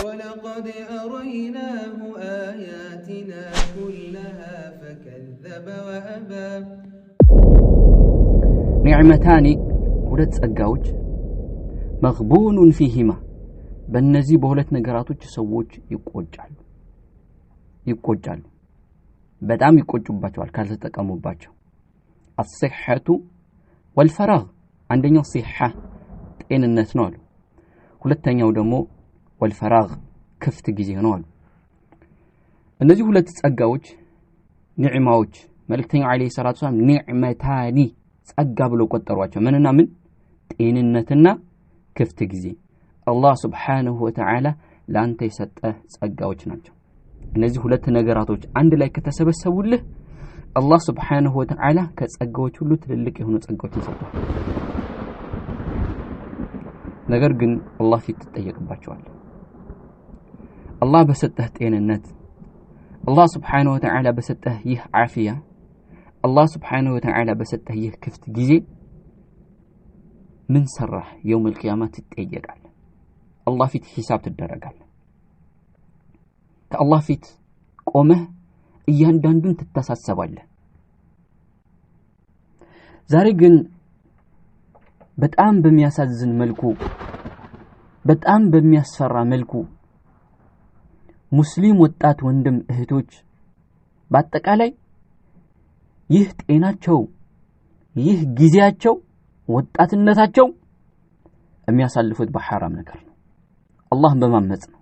ولقد أريناه آياتنا كلها فكذب وأبى نعمتان ሁለት ጸጋዎች مغبون فيهما በእነዚህ በሁለት ነገራቶች ሰዎች ይቆጫሉ በጣም ይቆጩባቸዋል ካልተጠቀሙባቸው الصحة والفراغ አንደኛው صحة ጤንነት ነው አሉ ሁለተኛው ደግሞ والفراغ ክፍት ጊዜ ነው አሉ እነዚህ ሁለት ጸጋዎች ኒዕማዎች መልእክተኛው አለይሂ ሰላቱ ሰላም ኒዕመታኒ ጸጋ ብለው ቆጠሯቸው ምንና ምን ጤንነትና ክፍት ጊዜ አላህ Subhanahu Wa Ta'ala ላንተ የሰጠህ ጸጋዎች ናቸው እነዚህ ሁለት ነገራቶች አንድ ላይ ከተሰበሰቡልህ አላህ Subhanahu Wa Ta'ala ከጸጋዎች ሁሉ ትልልቅ የሆኑ ጸጋዎችን ሰጥቷል ነገር ግን አላህ ፊት ተጠየቅባቸዋል አላህ በሰጠህ ጤንነት አላህ Subhanahu Wa Ta'ala በሰጠህ ይህ ዓፊያ አላህ Subhanahu Wa Ta'ala በሰጠህ ይህ ክፍት ጊዜ ምን ሰራህ يوم القيامة ትጠየቃለህ አላህ ፊት ሂሳብ ትደረጋለህ ከአላህ ፊት ቆመህ እያንዳንዱን ትተሳሰባለህ ዛሬ ግን በጣም በሚያሳዝን መልኩ በጣም በሚያስፈራ መልኩ ሙስሊም ወጣት ወንድም እህቶች በአጠቃላይ ይህ ጤናቸው ይህ ጊዜያቸው ወጣትነታቸው የሚያሳልፉት በሐራም ነገር ነው አላህን በማመጽ ነው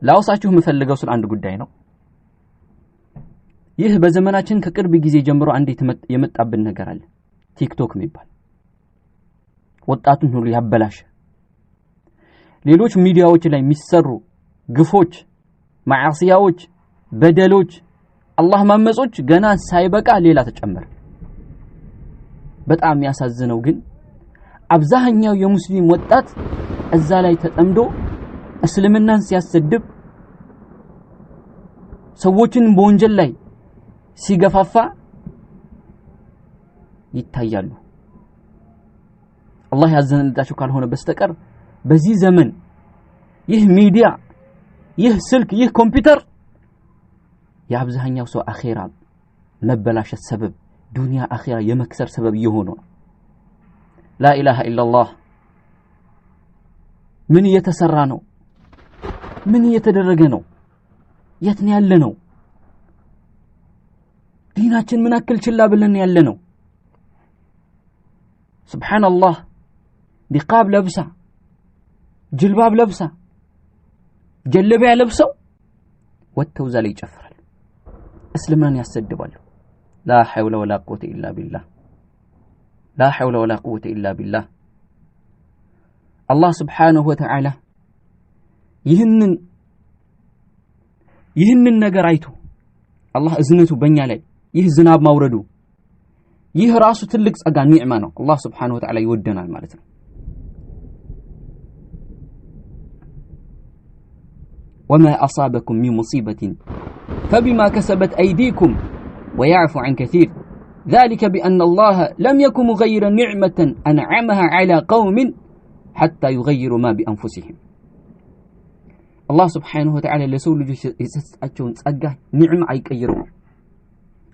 ላውሳችሁ የምፈልገው ስለ አንድ ጉዳይ ነው ይህ በዘመናችን ከቅርብ ጊዜ ጀምሮ አንዴ የመጣብን ነገር አለ ቲክቶክ የሚባል ወጣቱን ሁሉ ያበላሽ ሌሎች ሚዲያዎች ላይ የሚሰሩ ግፎች ማዓሲያዎች በደሎች አላህ ማመጾች ገና ሳይበቃ ሌላ ተጨመረ በጣም ያሳዝነው ግን አብዛኛው የሙስሊም ወጣት እዛ ላይ ተጠምዶ እስልምናን ሲያሰድብ ሰዎችን በወንጀል ላይ ሲገፋፋ ይታያሉ አላህ ያዘነላቸው ካልሆነ በስተቀር በዚህ ዘመን ይህ ሚዲያ ይህ ስልክ ይህ ኮምፒውተር የአብዛኛው ሰው አኺራ መበላሸት ሰበብ ዱንያ አኺራ የመክሰር ሰበብ ይሆኑ لا إله إلا الله ምን እየተሰራ ነው ምን እየተደረገ ነው የት ነው ያለነው ዲናችን ምን አክል ችላ ብለን ያለነው ሱብሃንአላህ ኒቃብ ለብሳ ጅልባብ ለብሳ ጀለቢያ ለብሰው ወጥተው ዛሬ ይጨፍራሉ እስልምናን ያሰድባሉ لا حول ولا قوة إلا بالله لا حول ولا قوة إلا بالله الله سبحانه وتعالى ይህንን ነገር አይቶ አላህ እዝነቱ በእኛ ላይ ይህ ዝናብ ማውረዱ ይህ ራሱ ትልቅ ጸጋ ኒዕማ ነው አላህ Subhanahu Wa Ta'ala ይወደናል ማለት ነው وما أصابكم من مصيبة فبما كسبت أيديكم ويعفو عن كثير ذلك بأن الله لم يكن مغيرا نعمة أنعمها على قوم حتى يغيروا ما بأنفسهم الله سبحانه وتعالى لسول ልጆች የሰጣቸውን ጸጋ ኒዕማ አይቀይሩም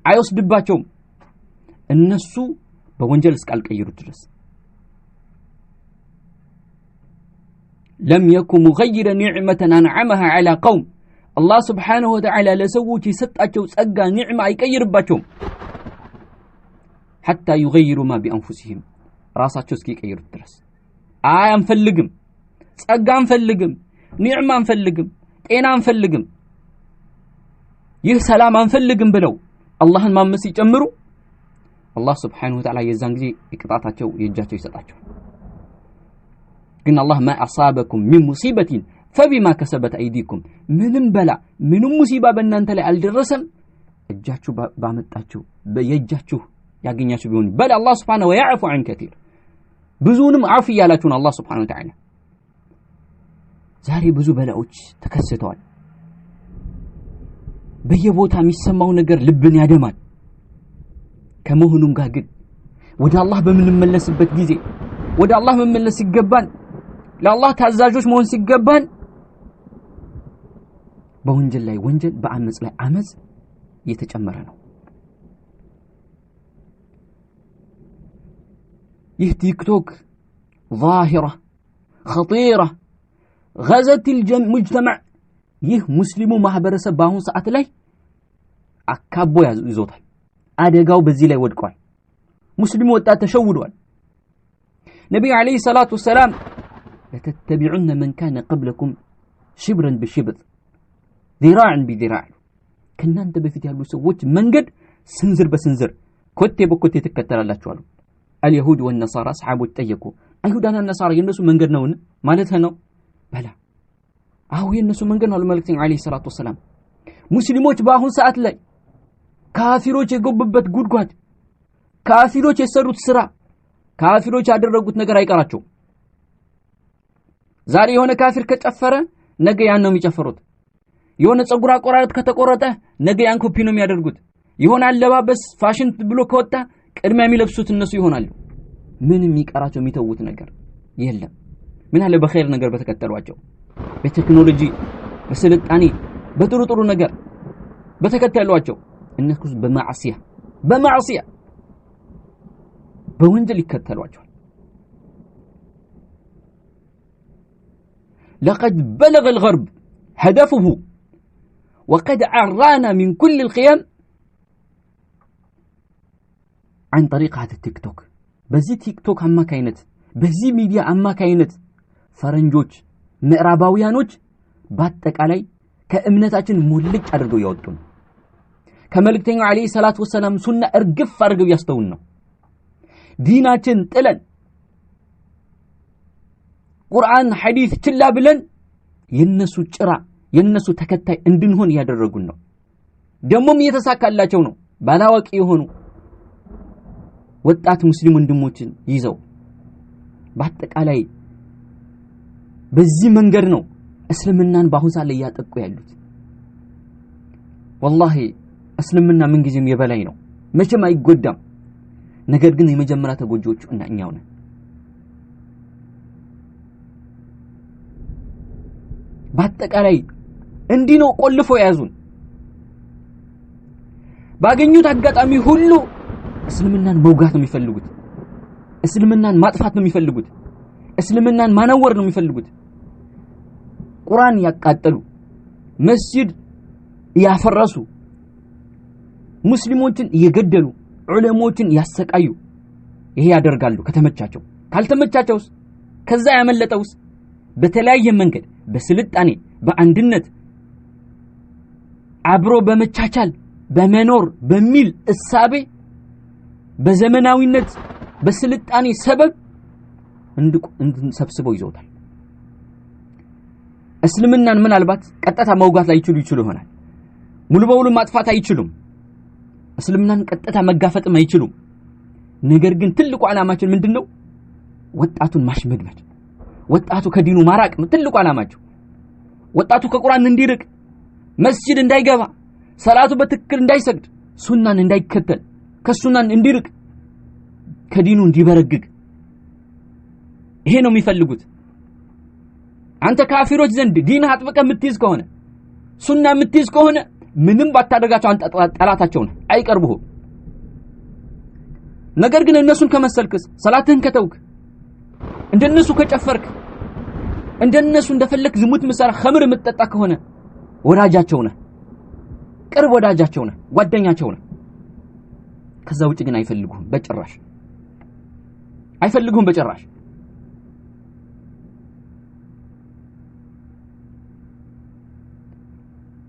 አይወስድባቸውም እነሱ በወንጀል እስካልቀየሩ ድረስ لم يكن مغيرا نعمة أنعمها على قوم الله سبحانه وتعالى ለሰዎች የሰጣቸው ጸጋ ኒዕማ አይቀይርባቸውም حتى يغيروا ما بأنفسهم ራሳቸው እስኪቀይሩ ድረስ አንፈልግም ጸጋ አንፈልግም ኒዕማ አንፈልግም ጤና አንፈልግም ይህ ሰላም አንፈልግም ብለው አላህን ማመስ ይጨምሩ አላህ Subhanahu Wa Ta'ala የዛን ጊዜ ይቅጣታቸው የእጃቸው ይሰጣቸው ግን አላህ ما أصابكم من مصيبة فبما كسبت أيديكم ምንም በላ ምንም ሙሲባ በእናንተ ላይ አልደረሰም እጃችሁ ባመጣችሁ በየእጃችሁ ያገኛችሁ ቢሆን በል አላህ Subhanahu Wa يعفو عن كثير ብዙንም አፍ ያላችሁን አላህ Subhanahu Wa Ta'ala ዛሬ ብዙ በላዎች ተከስተዋል በየቦታ የሚሰማው ነገር ልብን ያደማል ከመሆኑም ጋር ግን ወደ አላህ በምንመለስበት ጊዜ ወደ አላህ መመለስ ይገባል ለአላህ ታዛዦች መሆን ሲገባን በወንጀል ላይ ወንጀል በአመጽ ላይ አመጽ እየተጨመረ ነው። ይህ ቲክቶክ ظاهرة خطيرة غزت المجتمع ይህ ሙስሊሙ ማህበረሰብ በአሁን ሰዓት ላይ አካቦ ይዞታል። አደጋው በዚህ ላይ ወድቋል። ሙስሊሙ ወጣት ተሸውዷል። ነብዩ አለይሂ ሰላቱ ወሰላም ለተተቢዑን من كان قبلكم شبرا بشبر ذراعا بذراع ከናንተ በፊት ያሉ ሰዎች መንገድ ስንዝር በስንዝር ኮቴ በኮቴ ተከተላላችሁ አሉ። اليهود والنصارى اصحابوا ጠየቁ አይሁዳና ነሳራ የነሱ መንገድ ነውን ማለት ነው? በላ አው የነሱ መንገድ ነው መልእክተኛው አለይሂ ሰላቱ ወሰላም። ሙስሊሞች በአሁን ሰዓት ላይ ካፊሮች የገቡበት ጉድጓድ፣ ካፊሮች የሰሩት ስራ፣ ካፊሮች ያደረጉት ነገር አይቀራቸው። ዛሬ የሆነ ካፊር ከጨፈረ ነገ ያን ነው የሚጨፈሩት። የሆነ ጸጉር አቆራረጥ ከተቆረጠ ነገ ያን ኮፒ ነው የሚያደርጉት። የሆነ አለባበስ ፋሽን ብሎ ከወጣ ቅድሚያ የሚለብሱት እነሱ ይሆናሉ። ምንም የሚቀራቸው የሚተውት ነገር የለም። ምን አለ በኸይር ነገር በተከተሏቸው፣ በቴክኖሎጂ በስልጣኔ በጥሩ ነገር በተከተሏቸው እነሱ በማዕሲያ በወንጀል ይከተሏቸዋል። لقد بلغ الغرب هدفه وقد عرانا من كل القيم عن طريق هذا التيك توك. بزي تيك توك أما كاينت بزي ميديا أما كاينت فرنجوج ምዕራባውያኖች በአጠቃላይ ከእምነታችን ሙልጭ አድርገው ያወጡን ከመልእክተኛው አለይሂ ሰላቱ ወሰለም ሱና እርግፍ አድርገው ያስተውን ነው። ዲናችን ጥለን ቁርአን ሐዲስ ችላ ብለን የነሱ ጭራ የነሱ ተከታይ እንድንሆን ያደረጉን ነው። ደሞም እየተሳካላቸው ነው። ባላዋቂ የሆኑ ወጣት ሙስሊም ወንድሞችን ይዘው በአጠቃላይ በዚህ መንገድ ነው እስልምናን በአሁን ሰዓት ላይ ያጠቁ ያሉት። والله እስልምና ምን ጊዜም የበላይ ነው፣ መቼም አይጎዳም። ነገር ግን የመጀመሪያ ተጎጂዎቹ እኛው ነን። በአጠቃላይ እንዲህ ነው ቆልፎ ያዙን። ባገኙት አጋጣሚ ሁሉ እስልምናን መውጋት ነው የሚፈልጉት፣ እስልምናን ማጥፋት ነው የሚፈልጉት፣ እስልምናን ማነወር ነው የሚፈልጉት። ቁርአን ያቃጠሉ፣ መስጂድ ያፈረሱ፣ ሙስሊሞችን እየገደሉ፣ ዑለሞችን ያሰቃዩ ይሄ ያደርጋሉ ከተመቻቸው። ካልተመቻቸውስ ከዛ ያመለጠውስ በተለያየ መንገድ በስልጣኔ በአንድነት አብሮ በመቻቻል በመኖር በሚል እሳቤ በዘመናዊነት በስልጣኔ ሰበብ እንድንሰብስበው ይዘውታል። እስልምናን ምናልባት ቀጥታ መውጋት ላይ ይችሉ ይሆናል፣ ሙሉ በሙሉ ማጥፋት አይችሉም። እስልምናን ቀጥታ መጋፈጥም አይችሉም። ነገር ግን ትልቁ ዓላማችን ምንድነው? ወጣቱን ማሽመድመድ፣ ወጣቱ ከዲኑ ማራቅ ነው ትልቁ ዓላማቸው። ወጣቱ ከቁርአን እንዲርቅ፣ መስጂድ እንዳይገባ፣ ሰላቱ በትክክል እንዳይሰግድ፣ ሱናን እንዳይከተል፣ ከሱናን እንዲርቅ፣ ከዲኑ እንዲበረግግ ይሄ ነው የሚፈልጉት። አንተ ካፊሮች ዘንድ ዲንህ አጥብቀህ የምትይዝ ከሆነ ሱና የምትይዝ ከሆነ ምንም ባታደርጋቸው አንተ ጠላታቸው ነህ፣ አይቀርቡህም። ነገር ግን እነሱን ከመሰልክስ፣ ሰላትህን ከተውክ፣ እንደነሱ ከጨፈርክ፣ እንደነሱ እንደፈለክ ዝሙት ምሰራ ኸምር የምትጠጣ ከሆነ ወዳጃቸው ነህ፣ ቅርብ ወዳጃቸው ነህ፣ ጓደኛቸው ነህ። ከዛ ውጭ ግን አይፈልጉህም በጭራሽ፣ አይፈልጉህም በጭራሽ።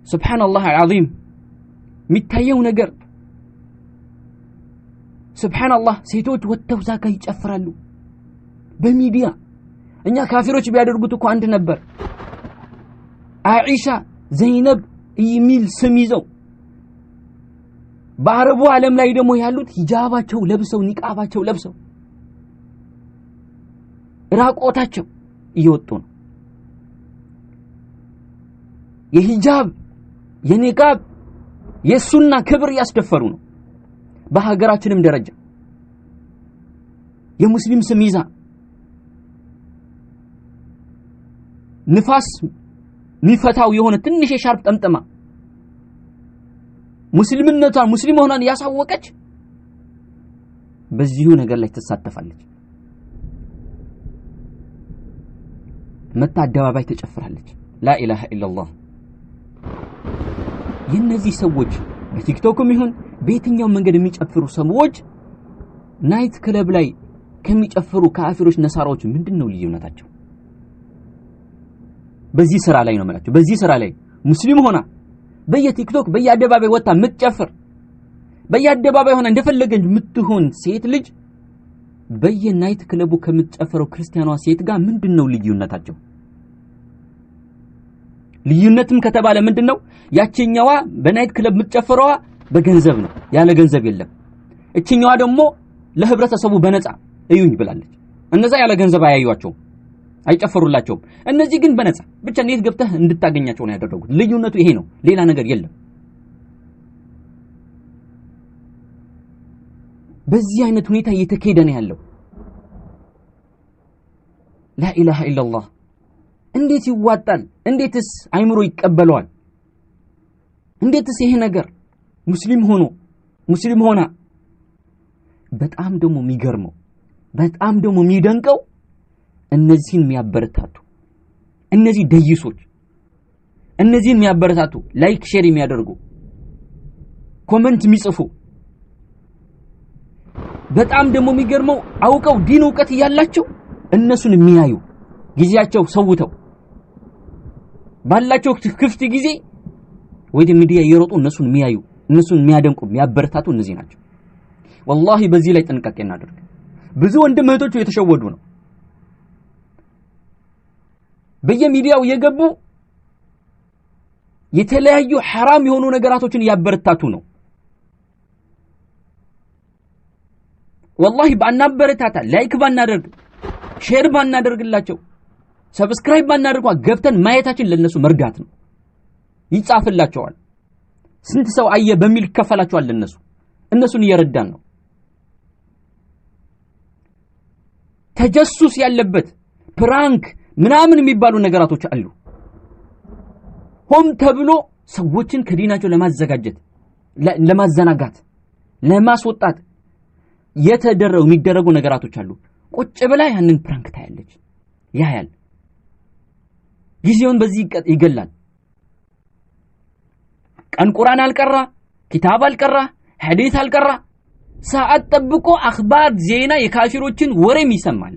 ሱብሃንአላህ አልዓዚም የሚታየው ነገር ሱብሃንአላህ ሴቶች ወጥተው ዛጋ ይጨፍራሉ በሚዲያ። እኛ ካፊሮች ቢያደርጉት እኮ አንድ ነበር። አይሻ ዘይነብ የሚል ስም ይዘው በአረቡ ዓለም ላይ ደግሞ ያሉት ሂጃባቸው ለብሰው ኒቃባቸው ለብሰው ራቆታቸው እየወጡ ነው። የሂጃብ የኒቃብ የሱና ክብር ያስደፈሩ ነው። በሀገራችንም ደረጃ የሙስሊም ስም ይዛ ንፋስ ሚፈታው የሆነ ትንሽ የሻርፕ ጠምጠማ ሙስሊምነቷን ሙስሊም ሆናን ያሳወቀች በዚሁ ነገር ላይ ተሳተፋለች። መታ አደባባይ ተጨፍራለች። ላ ኢላሃ ኢላላህ። የነዚህ ሰዎች በቲክቶክም ይሁን በየትኛው መንገድ የሚጨፍሩ ሰዎች ናይት ክለብ ላይ ከሚጨፍሩ ካፊሮች ነሳራዎች ምንድነው ልዩነታቸው? በዚህ ስራ ላይ ነው ማለት። በዚህ ስራ ላይ ሙስሊም ሆና በየቲክቶክ በየአደባባይ ወጣ ምትጨፍር በየአደባባይ ሆና እንደፈለገች ምትሆን ሴት ልጅ በየናይት ክለቡ ከምትጨፍረው ክርስቲያኗ ሴት ጋር ምንድነው ልዩነታቸው? ልዩነትም ከተባለ ምንድነው? ያቺኛዋ በናይት ክለብ ምትጨፍረዋ በገንዘብ ነው፣ ያለ ገንዘብ የለም። እቺኛዋ ደግሞ ለህብረተሰቡ በነፃ እዩኝ ብላለች። እነዛ ያለ ገንዘብ አያዩዋቸው አይጨፈሩላቸውም። እነዚህ ግን በነፃ ብቻ እንዴት ገብተህ እንድታገኛቸው ነው ያደረጉት። ልዩነቱ ይሄ ነው፣ ሌላ ነገር የለም። በዚህ አይነት ሁኔታ እየተካሄደ ነው ያለው። ላ ኢላሃ ኢላላህ። እንዴት ይዋጣል? እንዴትስ አይምሮ ይቀበለዋል? እንዴትስ ይሄ ነገር ሙስሊም ሆና በጣም ደግሞ የሚገርመው በጣም ደግሞ የሚደንቀው እነዚህን የሚያበረታቱ እነዚህ ደይሶች እነዚህን የሚያበረታቱ ላይክ ሼር የሚያደርጉ ኮሜንት የሚጽፉ በጣም ደግሞ የሚገርመው አውቀው ዲን ዕውቀት ያላቸው እነሱን የሚያዩ ጊዜያቸው ሰውተው ባላቸው ክፍት ጊዜ ወደ ሚዲያ እየሮጡ እነሱን የሚያዩ እነሱን የሚያደንቁ የሚያበረታቱ እነዚህ ናቸው። ወላሂ በዚህ ላይ ጥንቃቄ እናድርግ። ብዙ ወንድም እህቶቹ የተሸወዱ ነው። በየሚዲያው የገቡ የተለያዩ حرام የሆኑ ነገራቶችን ያበረታቱ ነው። ወላሂ ባናበረታታ ላይክ ባናደርግ ሼር ባናደርግላቸው ሰብስክራይብ ባናደርጓ ገብተን ማየታችን ለነሱ መርጋት ነው። ይጻፍላቸዋል። ስንት ሰው አየ በሚል ይከፈላቸዋል ለነሱ። እነሱን እየረዳን ነው። ተጀሱስ ያለበት ፕራንክ ምናምን የሚባሉ ነገራቶች አሉ። ሆም ተብሎ ሰዎችን ከዲናቸው ለማዘጋጀት ለማዘናጋት ለማስወጣት የሚደረጉ ነገራቶች አሉ። ቁጭ ብላ ያንን ፕራንክ ታያለች ያያል። ጊዜውን በዚህ ይገላል። ቀን ቁርአን አልቀራ ኪታብ አልቀራ ሐዲስ አልቀራ ሰዓት ጠብቆ አኽባር ዜና የካፊሮችን ወሬም ይሰማል።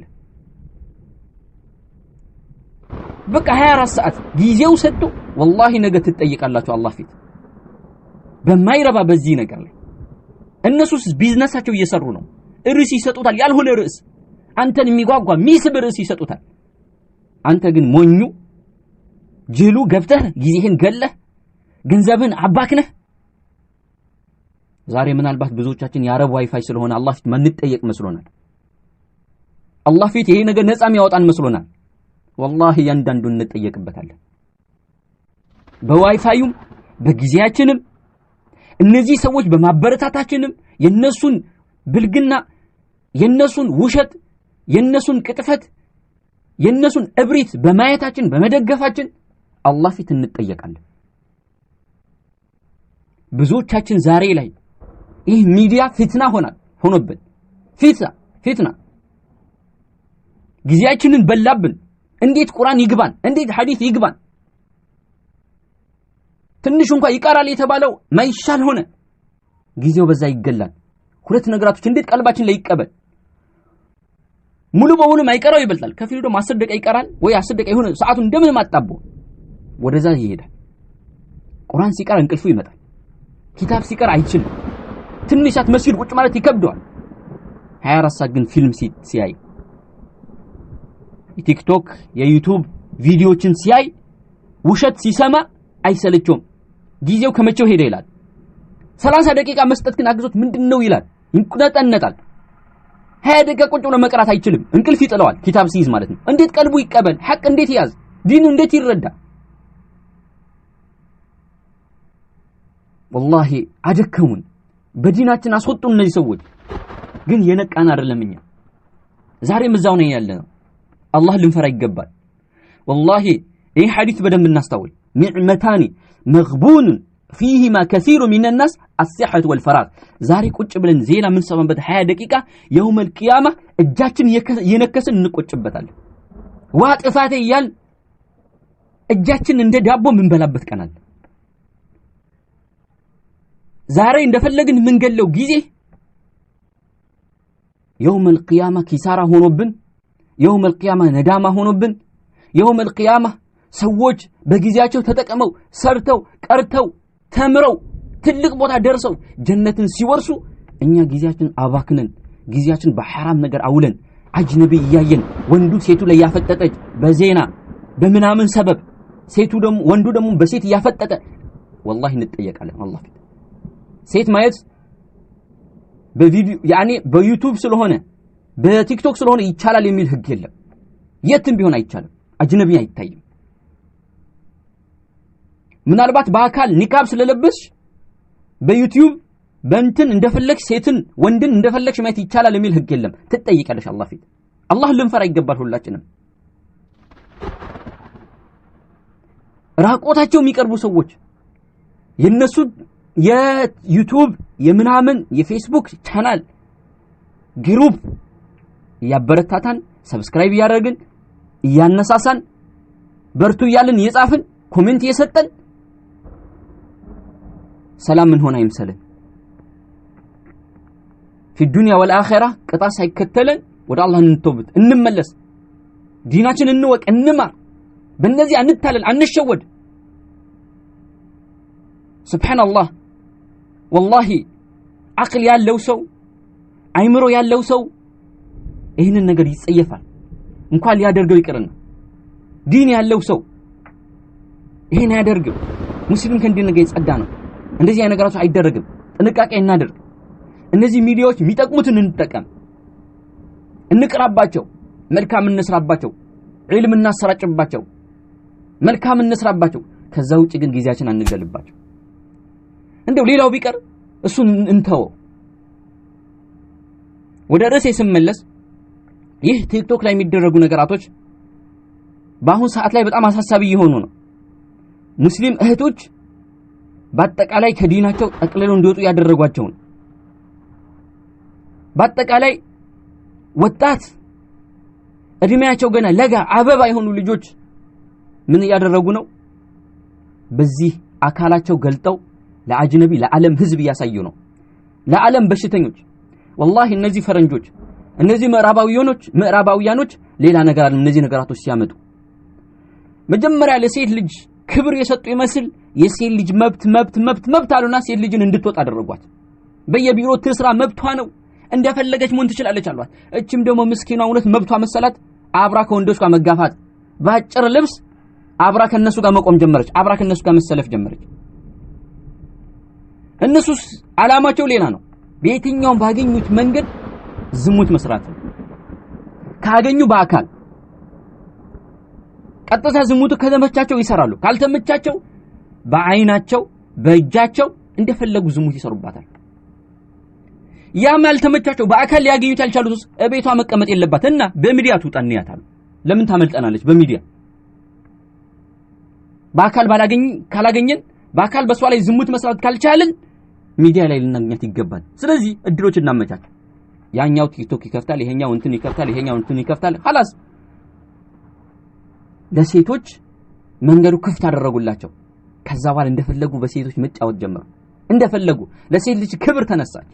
በቃ 24 ሰዓት ጊዜው ሰጥቶ ወላሂ ነገ ትጠይቃላችሁ አላህ ፊት በማይረባ በዚህ ነገር ላይ። እነሱስ ቢዝነሳቸው እየሰሩ ነው። ርዕስ ይሰጡታል፣ ያልሆነ ርዕስ አንተን የሚጓጓ ሚስብ ርዕስ ይሰጡታል። አንተ ግን ሞኙ ጅሉ ገብተህ ጊዜህን ገለህ ገንዘብን አባክነህ ዛሬ ምናልባት ብዙዎቻችን የአረብ ዋይፋይ ስለሆነ አላህ ፊት ማንጠየቅ መስሎናል። አላህ ፊት ይሄ ነገር ነፃ የሚያወጣን መስሎናል። ወላሂ ያንዳንዱን እንጠየቅበታለን። በዋይፋዩም በጊዜያችንም እነዚህ ሰዎች በማበረታታችንም የነሱን ብልግና የነሱን ውሸት የነሱን ቅጥፈት የነሱን እብሪት በማየታችን በመደገፋችን አላህ ፊት እንጠየቃለን። ብዙዎቻችን ዛሬ ላይ ይህ ሚዲያ ፊትና ሆኖብን ፊትና ጊዜያችንን በላብን። እንዴት ቁርአን ይግባን? እንዴት ሐዲስ ይግባን? ትንሽ እንኳን ይቀራል የተባለው ማይሻል ሆነ። ጊዜው በዛ ይገላል። ሁለት ነገራቶች እንዴት ቀልባችን ላይ ይቀበል? ሙሉ በሙሉ ማይቀራው ይበልጣል። ከፊሉ ደግሞ 10 ደቂቃ ይቀራል ወይ 10 ደቂቃ ይሆነ ሰዓቱን እንደምን ማጣቦ ወደዛ ይሄዳል። ቁርአን ሲቀር እንቅልፉ ይመጣል። ኪታብ ሲቀር አይችልም። ትንሽ ሰዓት መስጊድ ቁጭ ማለት ይከብደዋል። 24 ሰዓት ግን ፊልም ሲያይ ቲክቶክ የዩቲዩብ ቪዲዮችን ሲያይ ውሸት ሲሰማ አይሰለቸውም። ጊዜው ከመቼው ሄደ ይላል። 30 ደቂቃ መስጠት ግን አግዞት ምንድነው ይላል። ይንቁነጠነጣል። 20 ደቂቃ ቁጭ ብሎ መቅራት አይችልም። እንቅልፍ ይጥለዋል። ኪታብ ሲይዝ ማለት ነው። እንዴት ቀልቡ ይቀበል? ሐቅ እንዴት ያዝ? ዲኑ እንዴት ይረዳ? ወላሂ አደከሙን። በዲናችን አስወጡን እነዚህ ሰዎች። ግን የነቃን አይደለም እኛ። ዛሬም እዛው ነው ያለነው። አላህ ልንፈራ ይገባል። ወላሂ ይህ ሐዲስ በደንብ እናስተውል نعمتان مغبون فيهما كثير من الناس الصحة والفراغ ዛሬ ቁጭ ብለን ዜና ምን ሰማበት 20 ደቂቃ يوم القيامة እጃችን የነከስን እንቆጭበታለን ዋጥፋቴ ይያል እጃችን እንደ ዳቦ ምን በላበት ቀናል ዛሬ እንደፈለግን ምን ገለው ጊዜ يوم القيامة كسارة هونوبن يوم القيامة ندامة هونوبن يوم القيامة ሰዎች በጊዜያቸው ተጠቀመው ሰርተው ቀርተው ተምረው ትልቅ ቦታ ደርሰው ጀነትን ሲወርሱ እኛ ጊዜያችን አባክነን ጊዜያችን በሐራም ነገር አውለን አጅነቢ ያየን ወንዱ ሴቱ ላይ ያፈጠጠች በዜና በመናምን ሰበብ ሴቱ ደሞ ወንዱ ደሞ በሴት ያፈጠጠ والله እንጠየቃለን والله ሴት ማየት በቪዲዮ ያኔ በዩቲዩብ ስለሆነ በቲክቶክ ስለሆነ ይቻላል የሚል ህግ የለም የትም ቢሆን አይቻልም አጅነቢ አይታይም ምናልባት በአካል ኒቃብ ስለለበስ በዩቲዩብ በእንትን እንደፈለክሽ ሴትን ወንድን እንደፈለክሽ ማየት ይቻላል የሚል ህግ የለም ትጠይቃለሽ አላህ ፊት አላህ ልንፈራ ይገባል ሁላችንም ራቆታቸው የሚቀርቡ ሰዎች የነሱ የዩቲዩብ የምናምን የፌስቡክ ቻናል ግሩፕ ያበረታታን ሰብስክራይብ ያደርግን ያነሳሳን በርቱ ያልን የጻፍን ኮሜንት የሰጠን ሰላም ምን ሆነ አይምሰልን في الدنيا والاخره قطاس ሳይከተለን ወደ አላህ እንተውበት እንመለስ ዲናችን እንወቅ እንማር በእነዚህ አንታለል አንሸወድ سبحان الله والله عقل ያለው ሰው አይምሮ ያለው ሰው ይሄንን ነገር ይጸየፋል እንኳን ሊያደርገው ይቅርና ዲን ያለው ሰው ይሄን ያደርግም ሙስሊም ከእንዲህ ነገር ይጸዳ ነው እንደዚህ አይነት ነገራቶች አይደረግም ጥንቃቄ እናደርግ እነዚህ ሚዲያዎች የሚጠቅሙትን እንጠቀም እንቅራባቸው መልካም እንስራባቸው ዒልም እናሰራጭባቸው መልካም እንስራባቸው ከዛ ውጪ ግን ጊዜያችን አንገልባቸው እንደው ሌላው ቢቀር እሱን እንተው ወደ ርዕሴ ስመለስ ይህ ቲክቶክ ላይ የሚደረጉ ነገራቶች በአሁን ሰዓት ላይ በጣም አሳሳቢ እየሆኑ ነው ሙስሊም እህቶች በአጠቃላይ ከዲናቸው ጠቅልለው እንዲወጡ ያደረጓቸው ነው በአጠቃላይ ወጣት እድሜያቸው ገና ለጋ አበባ የሆኑ ልጆች ምን ያደረጉ ነው በዚህ አካላቸው ገልጠው ለአጅነቢ ለዓለም ህዝብ ያሳዩ ነው ለዓለም በሽተኞች والله እነዚህ ፈረንጆች እነዚህ ምዕራባውያኖች ሌላ ነገር አለ እነዚህ ነገራቶች ሲያመጡ መጀመሪያ ለሴት ልጅ ክብር የሰጡ ይመስል የሴት ልጅ መብት አሉና ሴት ልጅን እንድትወጣ አደረጓት በየቢሮ ትስራ መብቷ ነው እንደፈለገች ምን ትችላለች አሏት እቺም ደግሞ ምስኪኗ እውነት መብቷ መሰላት አብራ ከወንዶች ጋር መጋፋት ባጭር ልብስ አብራ ከነሱ ጋር መቆም ጀመረች አብራ ከነሱ ጋር መሰለፍ ጀመረች እነሱስ አላማቸው ሌላ ነው በየትኛው ባገኙት መንገድ ዝሙት መስራት ካገኙ በአካል ቀጥታ ዝሙት ከተመቻቸው ይሰራሉ ካልተመቻቸው በአይናቸው በእጃቸው እንደፈለጉ ዝሙት ይሰሩባታል ያም ያልተመቻቸው በአካል ሊያገኙት ያልቻሉት እቤቷ መቀመጥ የለባትና በሚዲያ ትውጣንያታል ለምን ታመልጠናለች በሚዲያ በአካል ካላገኘን በአካል በሷ ላይ ዝሙት መስራት ካልቻልን ሚዲያ ላይ ልናገኛት ይገባል ስለዚህ እድሎች እናመቻች ያኛው ቲክቶክ ይከፍታል ይሄኛው እንትን ይከፍታል خلاص ለሴቶች መንገዱ ክፍት አደረጉላቸው ከዛ በኋላ እንደፈለጉ በሴቶች መጫወት ጀመሩ እንደፈለጉ ለሴት ልጅ ክብር ተነሳች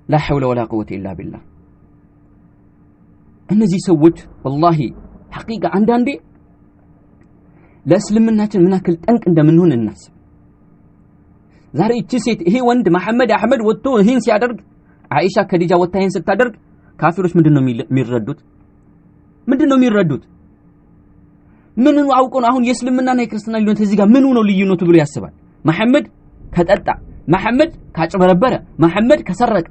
لا حول ولا قوة إلا بالله እነዚህ ሰዎች والله حقيقة አንዳንዴ ለእስልምናችን ምን ያክል ጠንቅ እንደምንሆን እናስብ ዛሬ እቺ ሴት ይሄ ወንድ መሐመድ አህመድ ወጥቶ ይሄን ሲያደርግ አይሻ ከዲጃ ወጥታ ይሄን ስታደርግ ካፊሮች ምንድነው የሚረዱት ምን ነው አውቆ ነው አሁን የእስልምናና የክርስቲያና ልዩነት እዚህ ጋር ምን ነው ልዩነቱ ብሎ ያስባል መሐመድ ከጠጣ መሐመድ ካጭበረበረ መሐመድ ከሰረቀ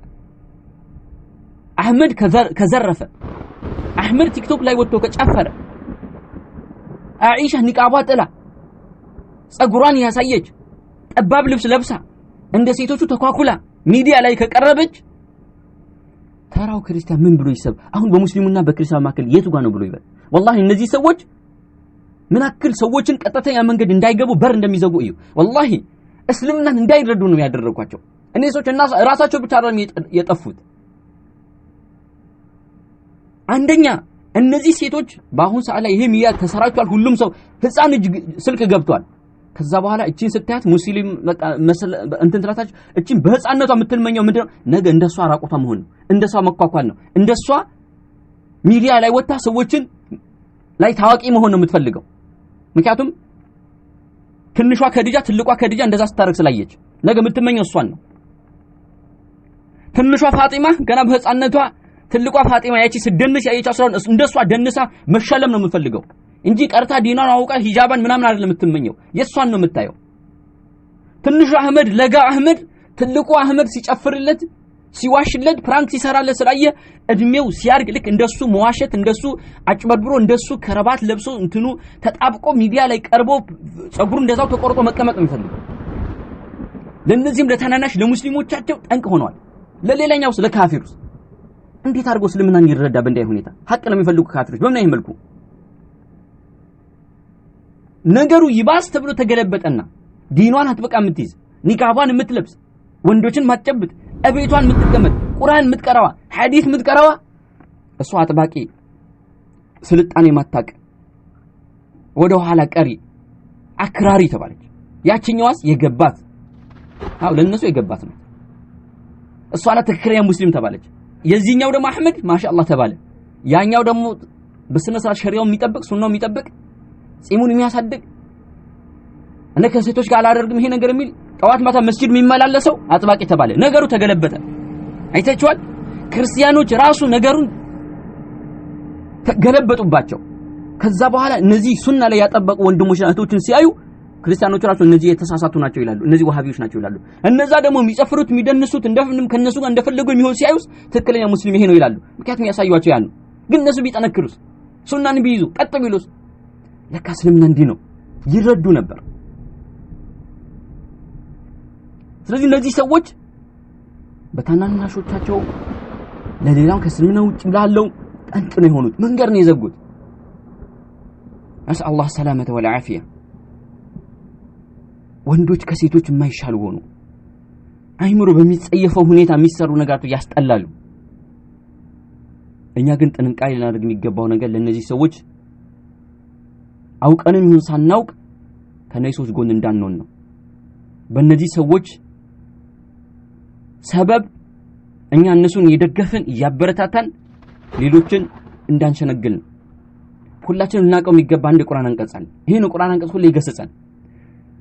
አህመድ ከዘረፈ አህመድ ቲክቶክ ላይ ወጥቶ ከጨፈረ አይሻ ንቃቧ ጥላ ጸጉሯን ያሳየች ጠባብ ልብስ ለብሳ እንደ ሴቶቹ ተኳኩላ ሚዲያ ላይ ከቀረበች ተራው ክርስቲያን ምን ብሎ ይሰብ አሁን በሙስሊሙና በክርስቲያኑ መካከል የቱ ጋር ነው ብሎ ይበል والله እነዚህ ሰዎች ምን አክል ሰዎችን ቀጥተኛ መንገድ እንዳይገቡ በር እንደሚዘጉ እዩ والله እስልምናን እንዳይረዱ ነው ያደረጓቸው እነዚህ ሰዎች እና ራሳቸው ብቻ አይደለም የጠፉት አንደኛ እነዚህ ሴቶች በአሁን ሰዓት ላይ ይሄ ሚዲያ ተሰራጭቷል ሁሉም ሰው ህፃን ስልክ ገብቷል ከዛ በኋላ እቺን ስታያት ሙስሊም በቃ እንትን ትላታች እቺን በህፃንነቷ የምትልመኘው ምንድነው ነገ እንደሷ ራቆታ መሆን ነው እንደሷ መኳኳል ነው እንደሷ ሚዲያ ላይ ወጣ ሰዎችን ላይ ታዋቂ መሆን ነው የምትፈልገው ምክንያቱም ትንሿ ከዲጃ ትልቋ ከዲጃ እንደዛ ስታረክ ስላየች ነገ የምትመኘው እሷን ነው ትንሿ ፋጢማ ገና በህፃንነቷ ትልቋ ፋጢማ ያቺ ስደንስ ያየች አስራውን እንደሷ ደንሳ መሸለም ነው የምትፈልገው እንጂ ቀርታ ዲናን አውቃ ሂጃባን ምናምን አይደለም የምትመኘው የሷን ነው የምታየው ትንሹ አህመድ ለጋ አህመድ ትልቁ አህመድ ሲጨፍርለት ሲዋሽለት ፕራንክ ሲሰራለት ስላየ እድሜው ሲያርግ ልክ እንደሱ መዋሸት እንደሱ አጭበርብሮ እንደሱ ከረባት ለብሶ እንትኑ ተጣብቆ ሚዲያ ላይ ቀርቦ ጸጉሩ እንደዛው ተቆርጦ መቀመጥ ነው የሚፈልገው ለነዚህም ለታናናሽ ለሙስሊሞቻቸው ጠንቅ ሆነዋል ለሌላኛው ስለ ካፊሩስ እንዴት አድርጎ እስልምናን ይረዳ በእንዲህ ሁኔታ ሐቅ ነው የሚፈልጉ ካፊሮች በምን አይመልኩ ነገሩ ይባስ ተብሎ ተገለበጠና ዲኗን አጥብቃ የምትይዝ ኒቃባን የምትለብስ ወንዶችን ማጨብጥ አቤቷን የምትቀመጥ ቁርአን የምትቀራዋ ሐዲስ የምትቀራዋ እሷ አጥባቂ ስልጣኔ ማታቅ ወደ ኋላ ቀሪ አክራሪ ተባለች ያቺኛዋስ የገባት አው ለነሱ የገባት ነው እሷ አላ ተክክሪያ ሙስሊም ተባለች የዚህኛው ደግሞ አህመድ ማሻአላህ ተባለ ያኛው ደግሞ በስነ ስርዓት ሸሪዓው የሚጠብቅ ሱናው የሚጠብቅ ጺሙን የሚያሳድግ እነ ከሴቶች ጋር አላደርግም ይሄ ነገር የሚል ጠዋት ማታ መስጂድ የሚመላለሰው አጥባቂ ተባለ ነገሩ ተገለበጠ አይታችኋል ክርስቲያኖች ራሱ ነገሩን ተገለበጡባቸው ከዛ በኋላ እነዚህ ሱና ላይ ያጠበቁ ወንድሞችና እህቶችን ሲያዩ ክርስቲያኖች ራሱ እነዚህ የተሳሳቱ ናቸው ይላሉ እነዚህ ወሃቢዎች ናቸው ይላሉ እነዛ ደግሞ የሚጨፍሩት የሚደንሱት እንደፈንም ከነሱ ጋር እንደፈለጉ የሚሆን ሲያዩስ ትክክለኛ ሙስሊም ይሄ ነው ይላሉ ምክንያቱም ያሳዩዋቸው ያን ግን እነሱ ቢጠነክሩስ ሱናን ቢይዙ ቀጥ ቢሉስ ለካ እስልምና እንዲህ ነው ይረዱ ነበር ስለዚህ እነዚህ ሰዎች በታናናሾቻቸው ለሌላው ከእስልምና ውጭ ላለው ጠንቅ ነው የሆኑት መንገር ነው የዘጉት نسأل الله السلامة والعافية ወንዶች ከሴቶች የማይሻሉ ሆኑ አይምሮ በሚጸየፈው ሁኔታ የሚሰሩ ነገራቱ ያስጠላሉ እኛ ግን ጥንቃቄ ልናደርግ የሚገባው ነገር ለነዚህ ሰዎች አውቀንም ይሁን ሳናውቅ ከነዚህ ሰዎች ጎን እንዳንሆን ነው በእነዚህ ሰዎች ሰበብ እኛ እነሱን እየደገፈን እያበረታታን ሌሎችን እንዳንሸነግል ሁላችንም ልናቀው የሚገባ አንድ ቁርአን አንቀጽ አለ ይሄን ቁርአን አንቀጽ ሁሉ ይገሰጻል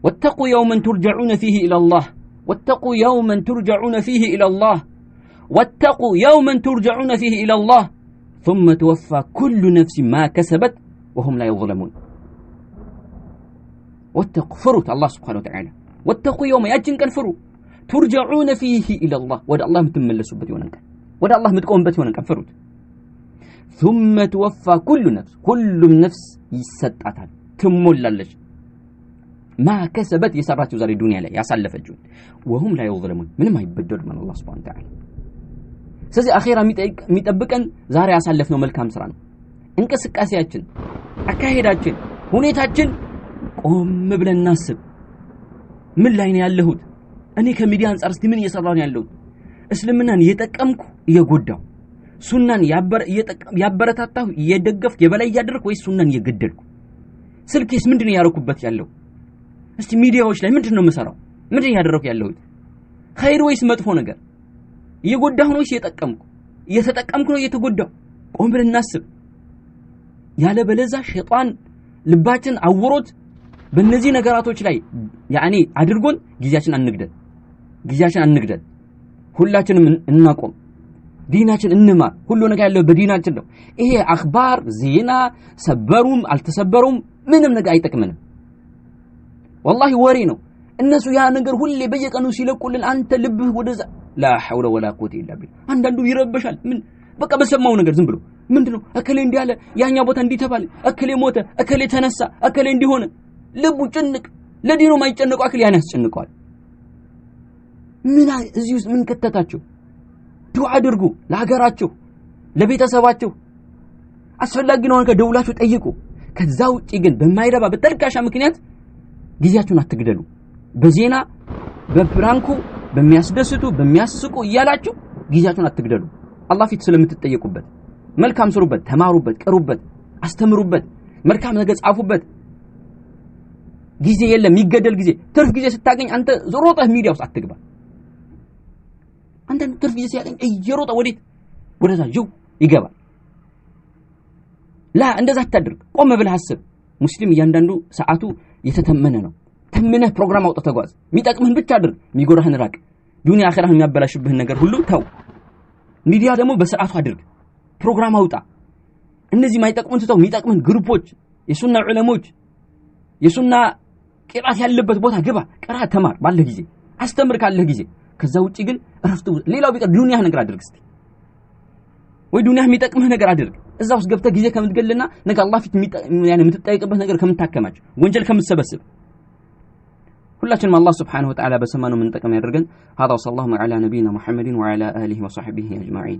واتقوا يوما ترجعون فيه إلى الله واتقوا يوما ترجعون فيه إلى الله واتقوا يوما ترجعون فيه إلى الله ثم توفى كل نفس ما كسبت وهم لا يظلمون واتقوا فروت الله سبحانه وتعالى واتقوا يوما يجن كان فرو ترجعون فيه إلى الله ودى الله متملسوا بتي ونكن ودى الله متقوم بتي ونكن فروت ثم توفى كل نفس يستطعتها تموللش ما كسبت يسراتو زاري الدنيا لا ياسلفجون وهم لا يظلمون من ما يبدل من الله سبحانه وتعالى ስለዚህ አኺራ የሚጠብቀን ዛሬ ያሳለፍነው መልካም ስራ ነው እንቅስቃሴያችን አካሄዳችን ሁኔታችን ቆም ብለን እናስብ ምን ላይ ነው ያለሁት እኔ ከሚዲያ አንፃር እስቲ ምን እየሰራሁ ነው ያለሁት እስልምናን እየጠቀምኩ እየጎዳው ሱናን ያበረታታሁ እየደገፍኩ የበላይ ያደርኩ ወይስ ሱናን እየገደልኩ ስልኬስ ምንድነው ያረኩበት ያለው እስቲ ሚዲያዎች ላይ ምንድነው መሰራው ምንድነው ያደረኩ ያለሁት ኸይር ወይስ መጥፎ ነገር እየጎዳሁ ነው እየተጠቀምኩ ነው እየተጎዳሁ ቆም ብለን እናስብ ያለ በለዛ ሸይጣን ልባችን አውሮት በእነዚህ ነገራቶች ላይ ያኒ አድርጎን ጊዜያችን አንግደል ሁላችንም እናቆም ዲናችን እንማ ሁሉ ነገር ያለው በዲናችን ነው ይሄ አኽባር ዜና ሰበሩም አልተሰበሩም ምንም ነገር አይጠቅመንም والله ወሬ ነው እነሱ ያ ነገር ሁሌ በየቀኑ ሲለቁልን አንተ ልብህ ወደዛ لا حول ولا قوه الا بالله አንዳንዱ ይረበሻል ምን በቃ በሰማው ነገር ዝም ብሎ ምንድነው እከሌ እንዲያለ ያኛ ቦታ እንዲተባለ እከሌ ሞተ እከሌ ተነሳ እከሌ እንዲሆነ ልቡ ጭንቅ ለዲኑ ማይጨነቀው እከሌ ያን ያስጨንቀዋል ምን እዚህ ውስጥ ምን ከተታቸው ዱዓ አድርጉ ለሀገራቸው ለቤተሰባቸው አስፈላጊ ነው ከደውላችሁ ጠይቁ ከዛ ውጪ ግን በማይረባ በተልካሻ ምክንያት ጊዜያችሁን አትግደሉ በዜና በፕራንኩ በሚያስደስቱ በሚያስቁ ይያላችሁ ጊዜያችሁን አትግደሉ አላህ ፊት ስለምትጠየቁበት መልካም ስሩበት ተማሩበት ቀሩበት አስተምሩበት መልካም ነገር ጻፉበት ጊዜ የለም ይገደል ጊዜ ትርፍ ጊዜ ስታገኝ አንተ ሮጠህ ሚዲያ ውስጥ አትግባ አንተ ትርፍ ጊዜ ሲያገኝ እየሮጠ ወደዛ ጅው ይገባል لا እንደዛ አታድርግ ቆም ብለህ አስብ ሙስሊም እያንዳንዱ ሰዓቱ የተተመነ ነው ተመነህ ፕሮግራም አውጥተህ ተጓዝ የሚጠቅምህን ብቻ አድርግ የሚጎዳህን ራቅ ዱንያ አኺራህን የሚያበላሽብህን ነገር ሁሉ ተው ሚዲያ ደግሞ በሰዓቱ አድርግ ፕሮግራም አውጣ እነዚህ ማይጠቅሙን ተው የሚጠቅምህን ግሩፖች የሱና ዑለሞች የሱና ቅራት ያለበት ቦታ ግባ ቀራ ተማር ባለ ጊዜ አስተምር ካለ ጊዜ ከዛ ውጪ ግን እረፍቱ ሌላው ቢቀር ዱንያ ነገር አድርግ እስቲ ወይ ዱንያ የሚጠቅምህ ነገር አድርግ እዛው ውስጥ ገብተህ ጊዜ ከምትገልና ነገ አላህ ፊት የምትጠይቅበት ነገር ከምታከማች ወንጀል ከምትሰበስብ ሁላችንም አላህ Subhanahu Wa Ta'ala በሰማነው ምን ጠቀም ያደርገን هذا صلى الله على نبينا محمد وعلى اله وصحبه اجمعين